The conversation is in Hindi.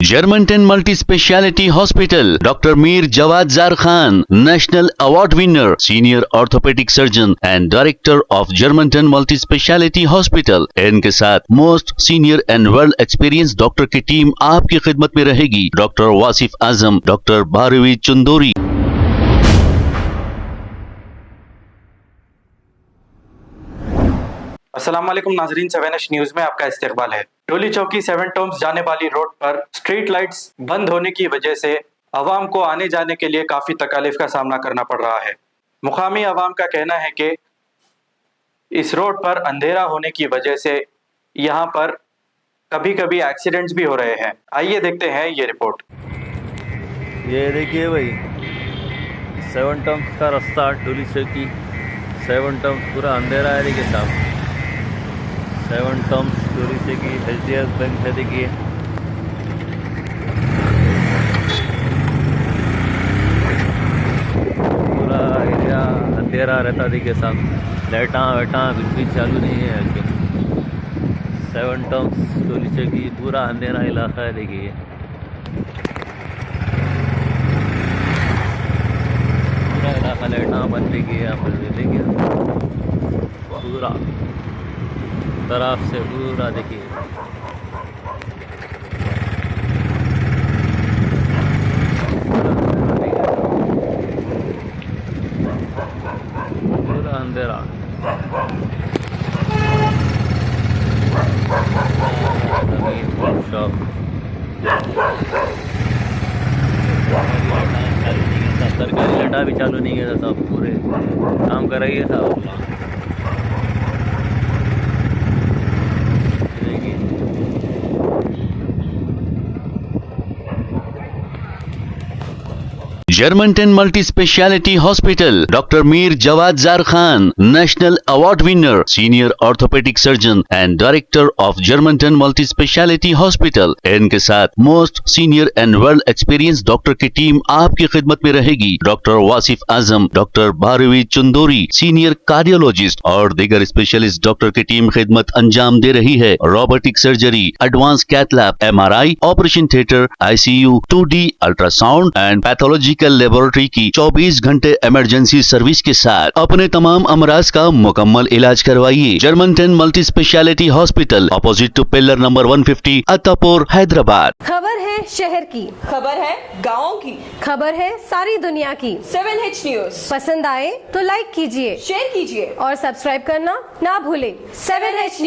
Germantown Multi-Speciality Hospital, Dr. Mir Jawad Zar Khan, National Award winner, Senior Orthopedic Surgeon and Director of Germantown Multi-Speciality Hospital। इनके साथ most senior and world experience doctor की टीम आपकी खिदमत में रहेगी। Doctor Wasif Azam, doctor Bharvi Chandori. अस्सलाम वालेकुम नाजरीन, 7H न्यूज में आपका इस्तकबाल है। टोली चौकी 7 टर्म्स जाने वाली रोड पर स्ट्रीट लाइट्स बंद होने की वजह से अवाम को आने जाने के लिए काफ़ी तकालीफ का सामना करना पड़ रहा है। मुकामी अवाम का कहना है कि इस रोड पर अंधेरा होने की वजह से यहाँ पर कभी कभी एक्सीडेंट्स भी हो रहे हैं। आइए देखते हैं ये रिपोर्ट। ये देखिए भाई, 7 टर्म्स का रास्ता टोली चौकी 7 टर्म्स पूरा अंधेरा है। देखिए साहब, 7 टर्म्स टोली चौकी HDFC बैंक है। देखिए पूरा एरिया अंधेरा रहता। देखिए साहब, लाइटा वाइटा कुछ भी चालू नहीं है। 7 टर्म्स टोली चौकी पूरा अंधेरा इलाका है। देखिए पूरा इलाका लाइटा बंद। देखिए यहाँ पर देखिए पूरा तरफ से पूरा देखिए पूरा अंधेरा। सरकारी लाइटा भी चालू नहीं है साहब, पूरे काम कर रही है साहब। Germantown Multi-Speciality Hospital, Dr. Mir Jawad Zar Khan, National Award winner, Senior Orthopedic Surgeon and Director of Germantown Multi-Speciality Hospital। इनके साथ most senior and world experience doctor की टीम आपकी खिदमत में रहेगी। Doctor Wasif Azam, doctor Bharvi Chandori, senior cardiologist और दीगर स्पेशलिस्ट डॉक्टर की टीम खिदमत अंजाम दे रही है। Robotic surgery, advance cath lab, MRI, operation theatre, ICU, 2D ultrasound and pathological laboratory की 24 घंटे इमरजेंसी सर्विस के साथ अपने तमाम अमराज का मुकम्मल इलाज करवाइए। Germanten multi speciality hospital, opposite to pillar number 150, Attapur, Hyderabad. खबर है शहर की, खबर है गाँव की, खबर है सारी दुनिया की। 7H न्यूज पसंद आए तो लाइक कीजिए, शेयर कीजिए और सब्सक्राइब करना ना भूलें। 7H news.